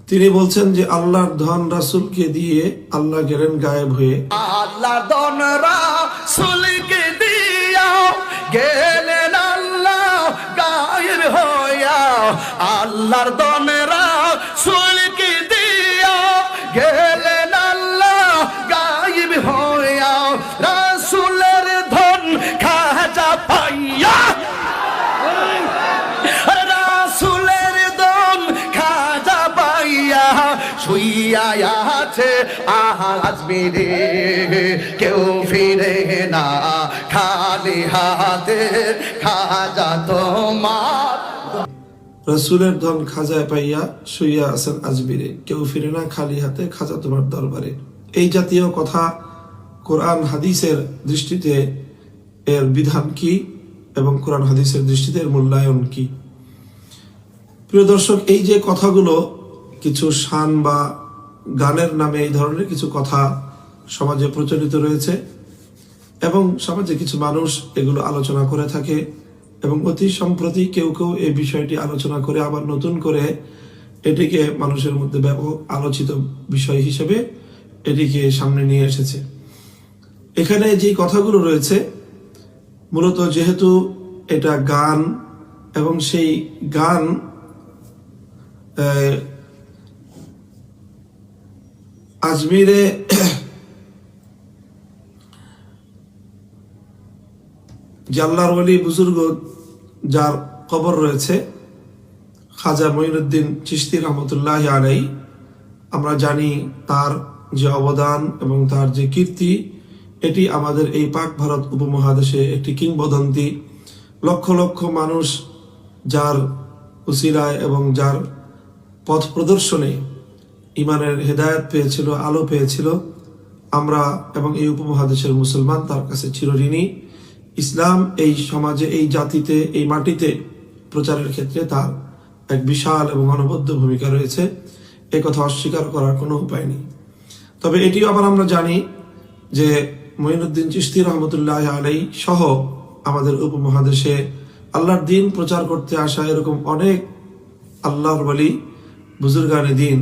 তিনি বলছেন যে আল্লাহর ধন রাসূলকে দিয়ে আল্লাহ গেলেন গায়েব হয়ে। আল্লাহর ধন রাসূলকে দিয়া গেলেন আল্লাহ গায়েব হইয়া। আল্লাহর ধন রাসূলকে দিয়া গেলেন আল্লাহ গায়েব হইয়া। রাসূলের ধন খাজা পাইয়া, রাসূলের ধন খাজা পাইয়া শুইয়া আছে আজমিরে। কেউ ফিরে না খালি হাতে, খাজা তোমার। রাসূলের ধন খাজায় পাইয়া শুইয়া আছেন আজমিরে, কেউ ফিরে না খালি হাতে, খাজা তোমার দরবারে। এই জাতীয় কথা কোরআন হাদিসের দৃষ্টিতে এর বিধান কি এবং কোরআন হাদিসের দৃষ্টিতে এর মূল্যায়ন কি? প্রিয় দর্শক, এই যে কথাগুলো কিছু শান বা গানের নামে এই ধরনের কিছু কথা সমাজে প্রচলিত রয়েছে এবং সমাজে কিছু মানুষ এগুলো আলোচনা করে থাকে এবং অতি সম্প্রতি কেউ কেউ এই বিষয়টি আলোচনা করে আবার নতুন করে এটিকে মানুষের মধ্যে ব্যাপক আলোচিত বিষয় হিসেবে এটিকে সামনে নিয়ে এসেছে। এখানে যে কথাগুলো রয়েছে মূলত যেহেতু এটা গান এবং সেই গান আজমিরে যে আল্লাহর ওলি বুজুর্গ যার কবর রয়েছে খাজা মঈনুদ্দিন চিশতি রহমতুল্লাহ আলাইহি, আমরা জানি তার যে অবদান এবং তার যে কীর্তি, এটি আমাদের এই পাক ভারত উপমহাদেশে একটি কিংবদন্তি। লক্ষ লক্ষ মানুষ যার উসিলায় এবং যার পথ প্রদর্শনে ইমানের হেদায়েত পেয়েছিল, আলো পেয়েছিল। আমরা এবং এই উপমহাদেশের মুসলমান তার কাছে চিরঋণী। ইসলাম এই সমাজে, এই জাতিতে, এই মাটিতে প্রচারের ক্ষেত্রে তার এক বিশাল এবং অনবদ্য ভূমিকা রয়েছে, এ কথা অস্বীকার করার কোনো উপায় নেই। তবে এটিও আবার আমরা জানি যে মঈনুদ্দিন চিশতি রহমতুল্লাহ আলাইহি সহ আমাদের উপমহাদেশে আল্লাহর দিন প্রচার করতে আসা এরকম অনেক আল্লাহর ওলি বুজুর্গানে দিন,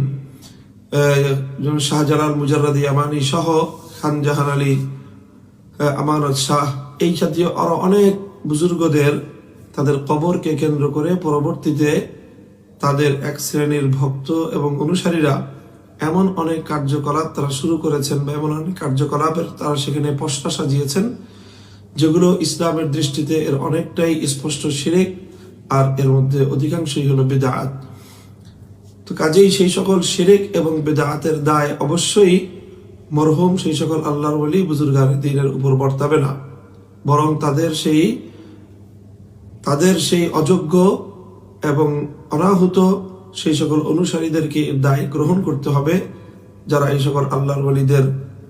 শাহজালাল মুজাররদ ইয়ামানি সহ খান জাহান আলী আমানত শাহ, এই জাতীয় আরো অনেক বুজুর্গদের তাদের কবরকে কেন্দ্র করে পরবর্তীতে তাদের এক শ্রেণীর ভক্ত এবং অনুসারীরা এমন অনেক কার্যকলাপ তারা শুরু করেছেন বা এমন অনেক কার্যকলাপের তারা সেখানে পশরা সাজিয়েছেন যেগুলো ইসলামের দৃষ্টিতে এর অনেকটাই স্পষ্ট শিরক, আর এর মধ্যে অধিকাংশই হলো বিদআত। তো কাজেই সেই সকল শিরক এবং বিদআতের দায় অবশ্যই মরহুম সেই সকল আল্লাহর ওলি বুজুর্গানে দ্বীনের উপর বর্তাবে না, বরং তাদের সেই অযোগ্য এবং অনাহুত সেই সকল অনুসারীদেরকে দায় গ্রহণ করতে হবে যারা এই সকল আল্লাহর ওলিদের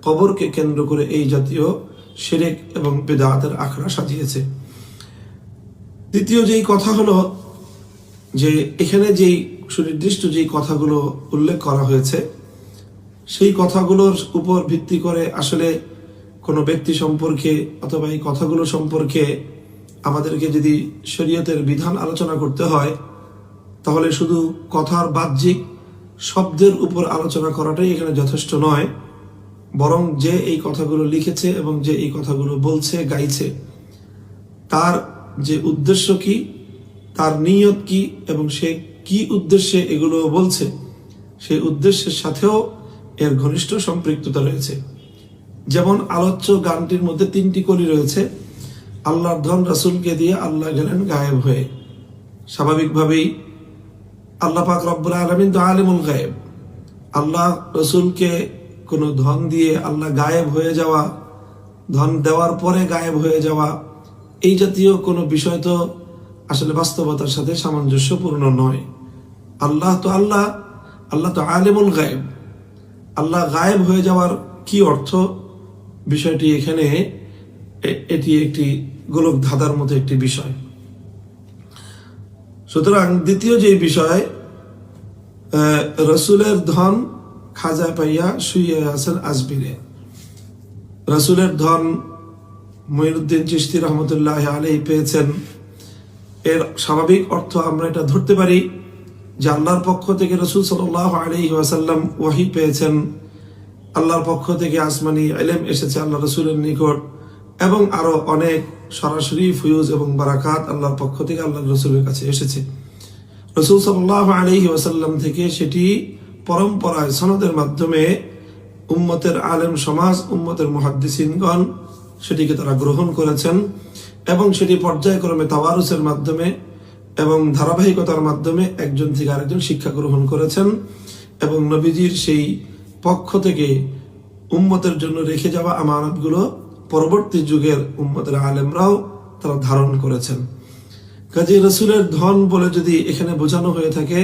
কবরকে কেন্দ্র করে এই জাতীয় শিরক এবং বিদআতের আখড়া সাজিয়েছে। দ্বিতীয় যেই কথা হলো যে এখানে যেই সুনির্দিষ্ট যেই কথাগুলো উল্লেখ করা হয়েছে সেই কথাগুলোর উপর ভিত্তি করে আসলে কোনো ব্যক্তি সম্পর্কে অথবা এই কথাগুলো সম্পর্কে আমাদেরকে যদি শরীয়তের বিধান আলোচনা করতে হয় তাহলে শুধু কথার বাহ্যিক শব্দের উপর আলোচনা করাটাই এখানে যথেষ্ট নয়, বরং যে এই কথাগুলো লিখেছে এবং যে এই কথাগুলো বলছে, গাইছে, তার যে উদ্দেশ্য কি, তার নিয়ত কি এবং সে কি উদ্দেশ্যে এগুলো বলছে, সেই উদ্দেশ্যের সাথেও এর ঘনিষ্ঠ সম্পৃক্ততা রয়েছে। যেমন আলোচ্য গানটির মধ্যে 3টি কলি রয়েছে। আল্লাহর ধন রাসূলকে দিয়ে আল্লাহ গেলেন গায়েব হয়ে। স্বাভাবিকভাবেই আল্লাহ পাক রব্বুল আলামিন তো আলিমুল গায়েব। আল্লাহ রাসূলকে কোনো ধন দিয়ে আল্লাহ গায়েব হয়ে যাওয়া, ধন দেওয়ার পরে গায়েব হয়ে যাওয়া, এই জাতীয় কোনো বিষয় তো আসলে বাস্তবতার সাথে সামঞ্জস্যপূর্ণ নয়। আল্লাহ তো আলিমুল গায়েব। আল্লাহ গায়েব হয়ে যাওয়ার কি অর্থ, বিষয়টি এখানে এটি একটি গোলক ধাঁধার মতো একটি বিষয়। সুতরাং দ্বিতীয় যে বিষয়, রসুলের ধন খাজা পাইয়া শুয়ে আছেন আজমিরে। রসুলের ধন মঈনুদ্দিন চিশতি রহমতুল্লাহ আলাইহি পেয়েছেন। এর স্বাভাবিক অর্থ আমরা এটা ধরতে পারি যে আল্লাহর পক্ষ থেকে রাসূল সাল্লাল্লাহু আলাইহি ওয়াসাল্লাম ওহী পেয়েছেন, আল্লাহর পক্ষ থেকে আসমানি ইলম এসেছে আল্লাহ রাসূলের নিকট, এবং আরো অনেক সরাসরি ফয়ুজ এবং বারাকাত আল্লাহর পক্ষ থেকে আল্লাহ রাসূলের কাছে এসেছে। রাসূল সাল্লাল্লাহু আলাইহি ওয়াসাল্লাম থেকে সেটি পরম্পরায় সনদের মাধ্যমে উম্মতের আলেম সমাজ, উম্মতের মুহাদ্দিসিনগণ সেটিকে তারা গ্রহণ করেছেন, এবং সেটি পর্যায়ক্রমে তাওয়ারুসের মাধ্যমে এবং ধারাবাহিকতার মাধ্যমে একজন থেকে আরেকজন শিক্ষা গ্রহণ করেছেন, এবং নবীজির সেই পক্ষ থেকে উম্মতের জন্য রেখে যাওয়া আমানতগুলো পরবর্তী যুগের উম্মতের আলেমরাও তারা ধারণ করেছেন। কাজী রাসূলের ধন বলে যদি এখানে বোঝানো হয়ে থাকে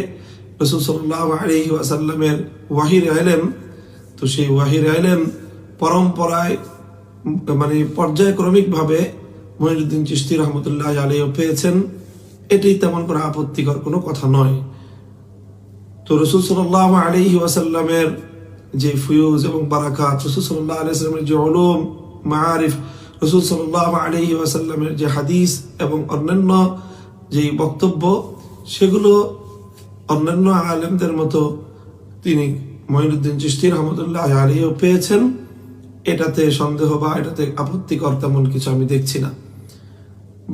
রাসূল সাল্লাল্লাহু আলাইহি ওয়াসাল্লামের ওয়াহির ইলম, তো সেই ওয়াহির ইলম পরম্পরায় মানে পর্যায়ক্রমিকভাবে মুঈনুদ্দিন চিশতি রহমতুল্লাহ আলাইহি পেয়েছেন, এটি তেমন কোনো আপত্তিকর কোনো কথা নয়। তো রাসূল সাল্লাল্লাহু আলাইহি ওয়াসাল্লামের যে ফয়ুজ এবং বারাকাত, রাসূল সাল্লাল্লাহু আলাইহি ওয়াসাল্লামের যে উলুম মাআরিফ, রাসূল সাল্লাল্লাহু আলাইহি ওয়াসাল্লামের যে হাদিস এবং অন্যান্য যে বক্তব্য, সেগুলো অন্যান্য আলেমদের মতো তিনি মুঈনুদ্দিন চিশতি রহমতুল্লাহ আলাইহি পেয়েছেন, এটাতে সন্দেহ বা এটাতে আপত্তিকর তেমন কিছু আমি দেখছি না।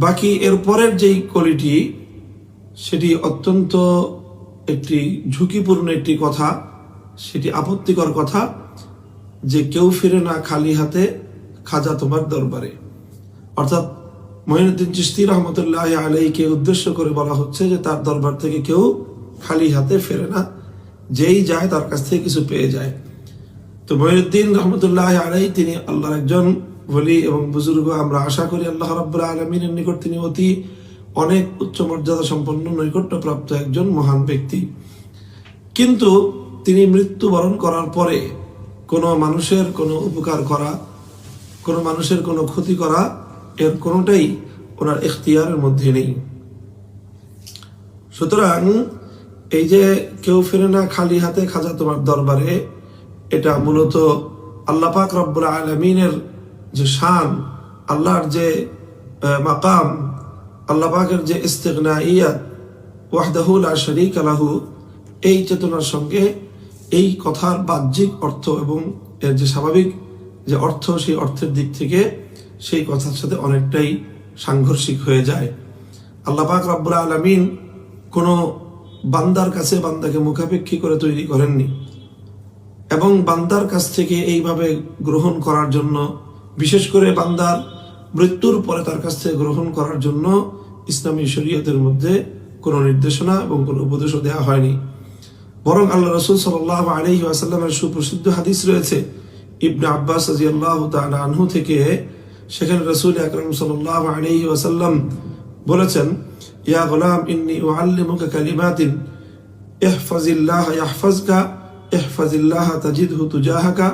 বাকি এর পরের যেই কলিটি, সেটি অত্যন্ত একটি ঝুঁকিপূর্ণ একটি কথা, সেটি আপত্তিকর কথা, যে কেউ ফিরে না খালি হাতে খাজা তোমার দরবারে। অর্থাৎ মুঈনুদ্দিন চিশতি রহমতুল্লাহ আলাইহিকে উদ্দেশ্য করে বলা হচ্ছে যে তার দরবার থেকে কেউ খালি হাতে ফেরে না, যেই যায় তার কাছ থেকে কিছু পেয়ে যায়। তো মুঈনুদ্দিন রহমতুল্লাহ আলাইহি তিনি আল্লাহর একজন ওলি এবং বুজুর্গ। আমরা আশা করি আল্লাহ রাব্বুল আলামিনের নিকট তিনি অতি অনেক উচ্চ মর্যাদা সম্পন্ন নৈকট্যপ্রাপ্ত একজন মহান ব্যক্তি। কিন্তু তিনি মৃত্যুবরণ করার পরে কোনো মানুষের কোনো উপকার করা, কোনো মানুষের কোনো ক্ষতি করা, এর কোনোটাই ওনার ইখতিয়ারের মধ্যে নেই। সুতরাং এই যে কেউ ফিরে না খালি হাতে খাজা তোমার দরবারে, এটা মূলত আল্লাহ পাক রব্বুল আলামিনের যে শান, আল্লাহর যে মাকাম, আল্লাহ পাকের যে ইস্তিগনাইয়াত, ওয়াহদাহু লা শারীকা লাহু, এই চেতনার সঙ্গে এই কথার বাহ্যিক অর্থ এবং এর যে স্বাভাবিক যে অর্থ, সেই অর্থের দিক থেকে সেই কথার সাথে অনেকটাই সাংঘর্ষিক হয়ে যায়। আল্লাহ পাক রব্বুল আলামিন কোনো বান্দার কাছে বান্দাকে মুখাপেক্ষী করে তৈরি করেননি, এবং বান্দার কাছ থেকে এইভাবে গ্রহণ করার জন্য, বিশেষ করে বান্দার মৃত্যুর পরে তার কাছ থেকে গ্রহণ করার জন্য ইসলামী শরীয়তের মধ্যে কোনো নির্দেশনা এবং কোনো উপদেশও দেওয়া হয়নি। বরং আল্লাহ রাসূল সাল্লাল্লাহু আলাইহি ওয়াসাল্লামের সুপ্রসিদ্ধ হাদিস রয়েছে ইবনে আব্বাস রাদিয়াল্লাহু তাআলা আনহু থেকে। সেখানে রাসূল আকরাম সাল্লাল্লাহু আলাইহি ওয়াসাল্লাম বলেছেন, ইয়া গোলাম ইন্নী উআল্লিমুকা কালিমাতিন ইহফাজিল্লাহ ইয়াহফাজকা ইহফাজিল্লাহ তাজিদহু তুজাহাকা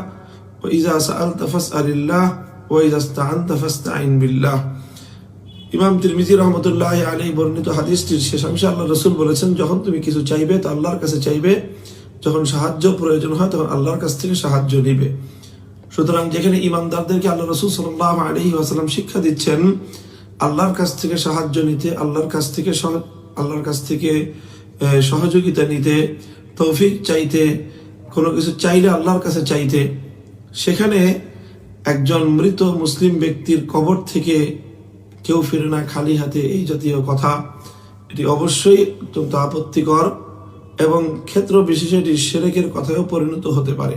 ওয়া ইযা সাআলতা ফাসআলিল্লাহ ওয়া ইযা ইসতাআনতা ফাসতাঈন বিল্লাহ। ইমাম তিরমিজি রহমতুল্লাহ আলাইহি বর্ণিত হাদিসটির শেষাংশে আল্লাহ রাসূল বলেছেন, যখন তুমি কিছু চাইবে তো আল্লাহর কাছে চাইবে, যখন সাহায্য প্রয়োজন হয় তখন আল্লাহর কাছ থেকে সাহায্য নিবে। সুতরাং যেখানে ইমানদারদেরকে আল্লাহ রাসূল সাল্লাল্লাহু আলাইহি ওয়াসাল্লাম শিক্ষা দিচ্ছেন আল্লাহর কাছ থেকে সাহায্য নিতে, আল্লাহর কাছ থেকে সহযোগিতা নিতে, তৌফিক চাইতে, কোনো কিছু চাইলে আল্লাহর কাছে চাইতে, সেখানে একজন মৃত মুসলিম ব্যক্তির কবর থেকে কেউ ফিরে না খালি হাতে, এই জাতীয় কথা, এটি অবশ্যই অত্যন্ত আপত্তিকর এবং ক্ষেত্র বিশেষে এটি শিরকের কথায়ও পরিণত হতে পারে।